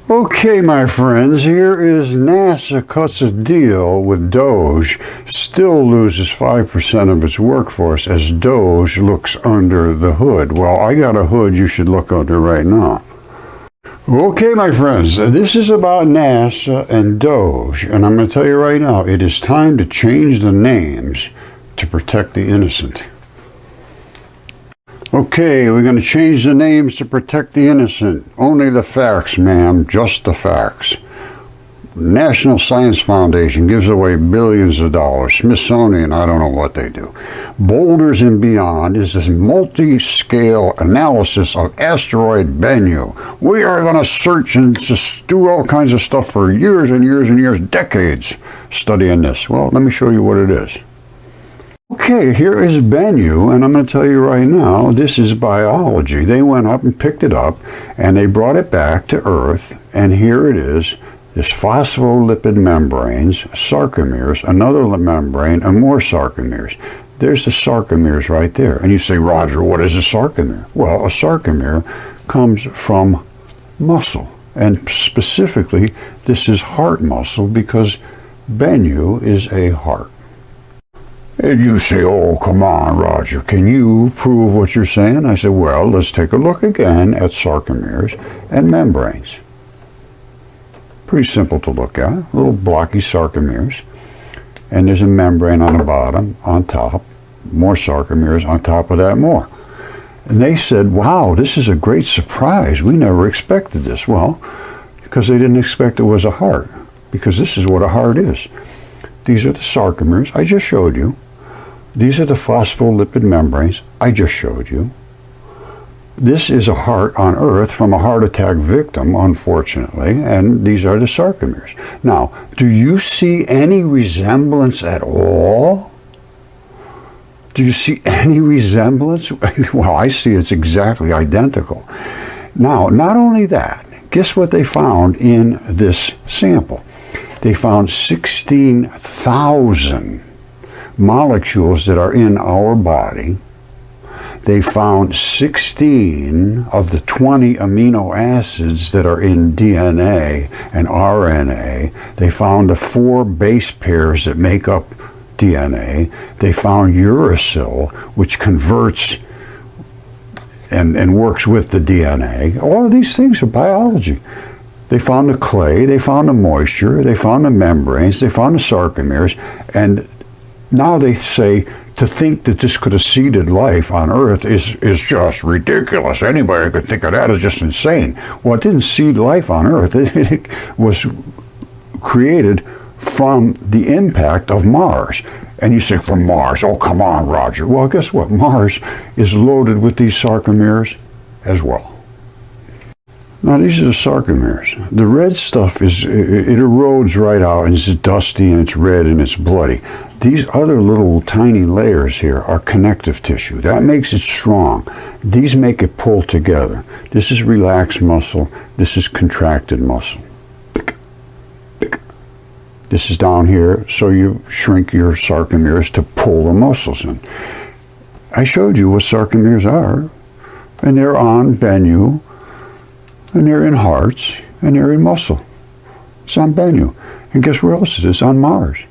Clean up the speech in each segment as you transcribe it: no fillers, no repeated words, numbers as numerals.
Okay, my friends, here is NASA cuts a deal with DOGE, still loses 5% of its workforce as DOGE looks under the hood. Well, I got a hood you should look under right now. Okay, my friends, this is about NASA and DOGE, and I'm going to tell you right now, it is time to change the names to protect the innocent. Okay, we're going to change the names to protect the innocent. Only the facts, ma'am, just the facts. National Science Foundation gives away billions of dollars. Smithsonian, I don't know what they do. Boulders and Beyond is this multi-scale analysis of asteroid Bennu. We are going to search and just do all kinds of stuff for years and years and years, decades, studying this. Well, let me show you what it is. Okay, here is Bennu, and I'm going to tell you right now, this is biology. They went up and picked it up, and they brought it back to Earth, and here it is, this phospholipid membranes, sarcomeres, another membrane, and more sarcomeres. There's the sarcomeres right there. And you say, Roger, what is a sarcomere? Well, a sarcomere comes from muscle, and specifically, this is heart muscle because Bennu is a heart. And you say, oh, come on, Roger, can you prove what you're saying? I said, well, let's take a look again at sarcomeres and membranes. Pretty simple to look at, little blocky sarcomeres. And there's a membrane on the bottom, on top, more sarcomeres, on top of that more. And they said, wow, this is a great surprise. We never expected this. Well, because they didn't expect it was a heart, because this is what a heart is. These are the sarcomeres I just showed you. These are the phospholipid membranes I just showed you. This is a heart on Earth from a heart attack victim, unfortunately, and these are the sarcomeres. Now, do you see any resemblance at all? Do you see any resemblance? Well, I see it's exactly identical. Now, not only that, guess what they found in this sample? They found 16,000 molecules that are in our body. They found 16 of the 20 amino acids that are in DNA and RNA. They found the 4 base pairs that make up DNA. They found uracil, which converts and works with the DNA. All of these things are biology. They found the clay, they found the moisture, they found the membranes, they found the sarcomeres, and now they say to think that this could have seeded life on Earth is just ridiculous. Anybody could think of that as just insane. Well, it didn't seed life on Earth. It was created from the impact of Mars. And you say, from Mars, oh, come on, Roger. Well, guess what? Mars is loaded with these sarcomeres as well. Now, these are the sarcomeres. The red stuff, it erodes right out, and it's dusty, and it's red, and it's bloody. These other little tiny layers here are connective tissue. That makes it strong. These make it pull together. This is relaxed muscle. This is contracted muscle. This is down here, so you shrink your sarcomeres to pull the muscles in. I showed you what sarcomeres are, and they're on Bennu, and they're in hearts, and they're in muscle. It's on Bennu. And guess where else it is? On Mars.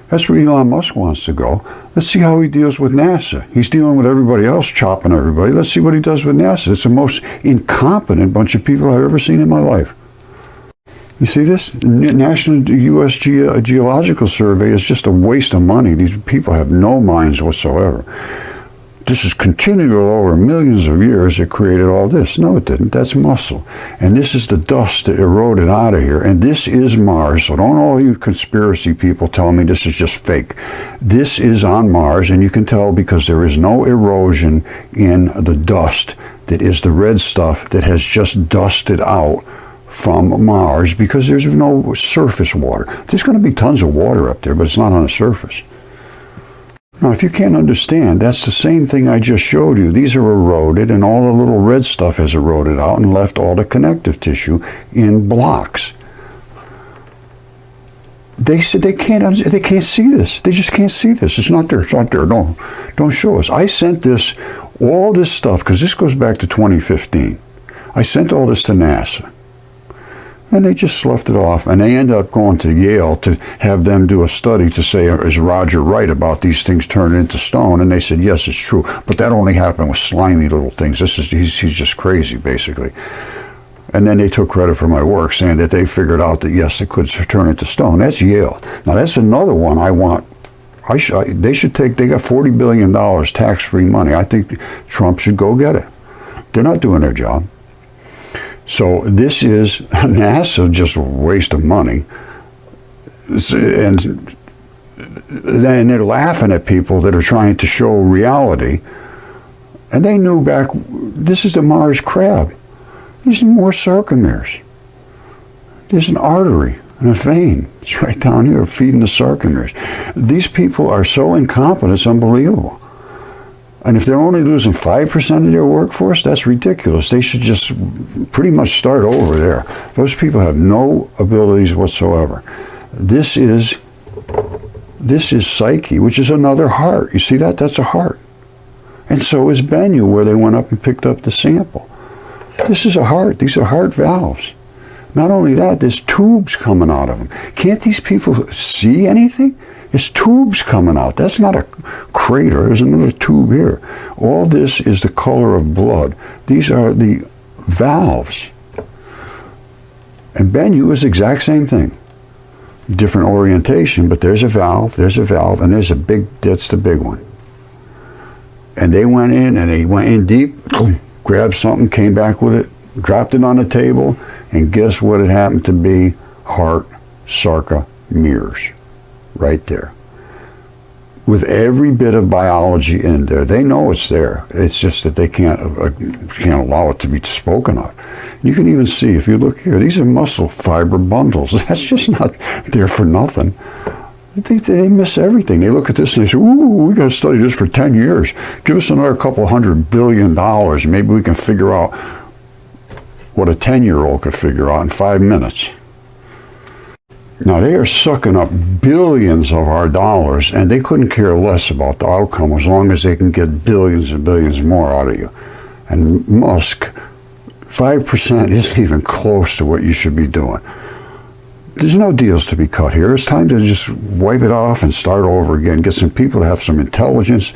That's where Elon Musk wants to go. Let's see how he deals with NASA. He's dealing with everybody else, chopping everybody. Let's see what he does with NASA. It's the most incompetent bunch of people I've ever seen in my life. You see this? National U.S. Geological Survey is just a waste of money. These people have no minds whatsoever. This is continual over millions of years that created all this. No, it didn't. That's muscle. And this is the dust that eroded out of here. And this is Mars. So don't all you conspiracy people tell me this is just fake. This is on Mars, and you can tell because there is no erosion in the dust that is the red stuff that has just dusted out from Mars because there's no surface water. There's going to be tons of water up there, but it's not on the surface. Now, if you can't understand, that's the same thing I just showed you. These are eroded, and all the little red stuff has eroded out and left all the connective tissue in blocks. They said they can't see this. They just can't see this. It's not there. It's not there. Don't show us. I sent all this stuff, because this goes back to 2015. I sent all this to NASA. And they just left it off, and they ended up going to Yale to have them do a study to say, is Roger right about these things turning into stone? And they said, yes, it's true. But that only happened with slimy little things. He's just crazy, basically. And then they took credit for my work, saying that they figured out that, yes, it could turn into stone. That's Yale. Now, that's another one I want. They should take, they got $40 billion tax-free money. I think Trump should go get it. They're not doing their job. So this is NASA, just a waste of money. And then they're laughing at people that are trying to show reality. And they knew back, this is the Mars crab. There's more sarcomeres. There's an artery and a vein. It's right down here feeding the sarcomeres. These people are so incompetent, it's unbelievable. And if they're only losing 5% of their workforce, that's ridiculous. They should just pretty much start over there. Those people have no abilities whatsoever. This is psyche, which is another heart. You see that? That's a heart. And so is Bennu, where they went up and picked up the sample. This is a heart. These are heart valves. Not only that, there's tubes coming out of them. Can't these people see anything? There's tubes coming out. That's not a crater. There's another tube here. All this is the color of blood. These are the valves. And Bennu is the exact same thing. Different orientation, but there's a valve, and there's a big, that's the big one. And they went in deep, boom, grabbed something, came back with it, dropped it on the table, and guess what it happened to be? Heart sarcomeres. Right there. With every bit of biology in there. They know it's there. It's just that they can't allow it to be spoken of. You can even see, if you look here, these are muscle fiber bundles. That's just not there for nothing. They miss everything. They look at this and they say, ooh, we got to study this for 10 years. Give us another couple $100 billion. Maybe we can figure out what a 10-year-old could figure out in 5 minutes. Now, they are sucking up billions of our dollars, and they couldn't care less about the outcome as long as they can get billions and billions more out of you. And Musk, 5% isn't even close to what you should be doing. There's no deals to be cut here. It's time to just wipe it off and start over again. Get some people to have some intelligence.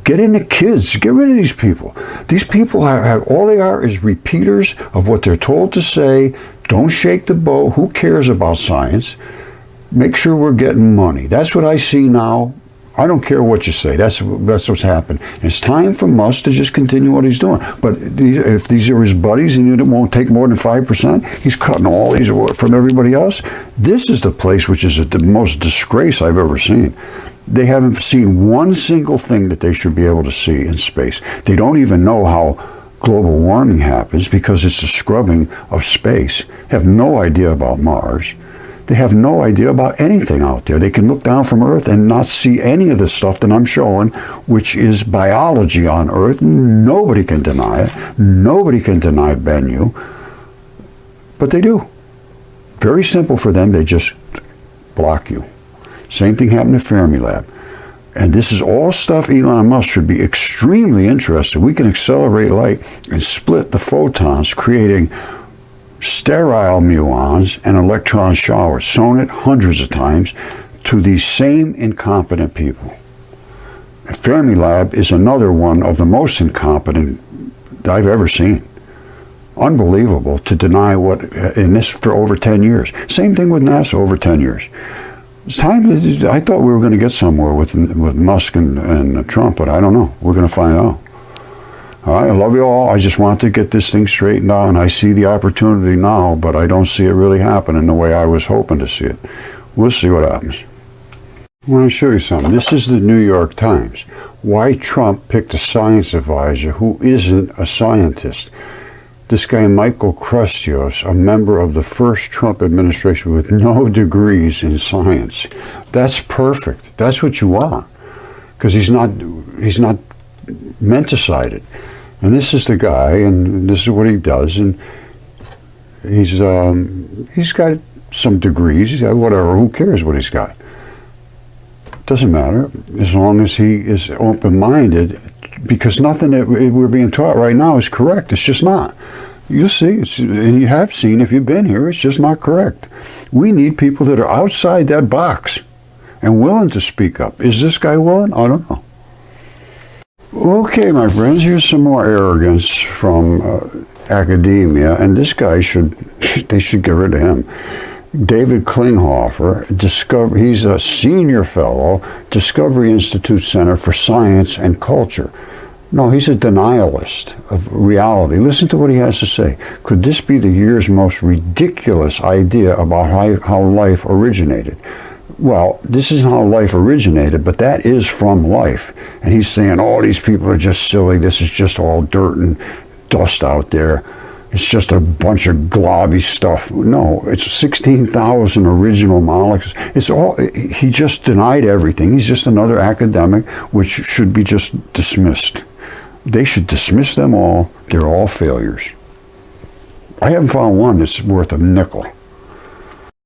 Get into kids. Get rid of these people. These people have all they are is repeaters of what they're told to say. Don't shake the boat. Who cares about science? Make sure we're getting money. That's what I see now. I don't care what you say. That's what's happened. It's time for Musk to just continue what he's doing. But if these are his buddies and it won't take more than 5%, he's cutting all these from everybody else. This is the place which is the most disgrace I've ever seen. They haven't seen one single thing that they should be able to see in space. They don't even know how global warming happens because it's the scrubbing of space. They have no idea about Mars. They have no idea about anything out there. They can look down from Earth and not see any of the stuff that I'm showing, which is biology on Earth. Nobody can deny it. Nobody can deny Bennu. But they do. Very simple for them. They just block you. Same thing happened to Fermilab. And this is all stuff Elon Musk should be extremely interested. We can accelerate light and split the photons, creating sterile muons and electron showers, shown it hundreds of times to these same incompetent people. And Fermilab is another one of the most incompetent I've ever seen. Unbelievable to deny what in this for over 10 years. Same thing with NASA over 10 years. It's time. I thought we were going to get somewhere with Musk and Trump, but I don't know. We're going to find out. All right, I love you all. I just want to get this thing straightened out, and I see the opportunity now, but I don't see it really happening the way I was hoping to see it. We'll see what happens. I want to show you something. This is the New York Times. Why Trump picked a science advisor who isn't a scientist. This guy, Michael Krestios, a member of the first Trump administration with no degrees in science. That's perfect. That's what you want, because he's not mental-sided. And this is the guy, and this is what he does, and he's got some degrees, he's got whatever, who cares what he's got? Doesn't matter, as long as he is open-minded, because nothing that we're being taught right now is correct. It's just not. You'll see, and you have seen if you've been here, it's just not correct. We need people that are outside that box and willing to speak up. Is this guy willing? I don't know. Okay, my friends, here's some more arrogance from academia, and this guy they should get rid of him. David Klinghoffer, he's a senior fellow, Discovery Institute Center for Science and Culture. No, he's a denialist of reality. Listen to what he has to say. Could this be the year's most ridiculous idea about how life originated? Well, this isn't how life originated, but that is from life. And he's saying, oh, these people are just silly. This is just all dirt and dust out there. It's just a bunch of globby stuff. No, it's 16,000 original molecules. He just denied everything. He's just another academic, which should be just dismissed. They should dismiss them all. They're all failures. I haven't found one that's worth a nickel.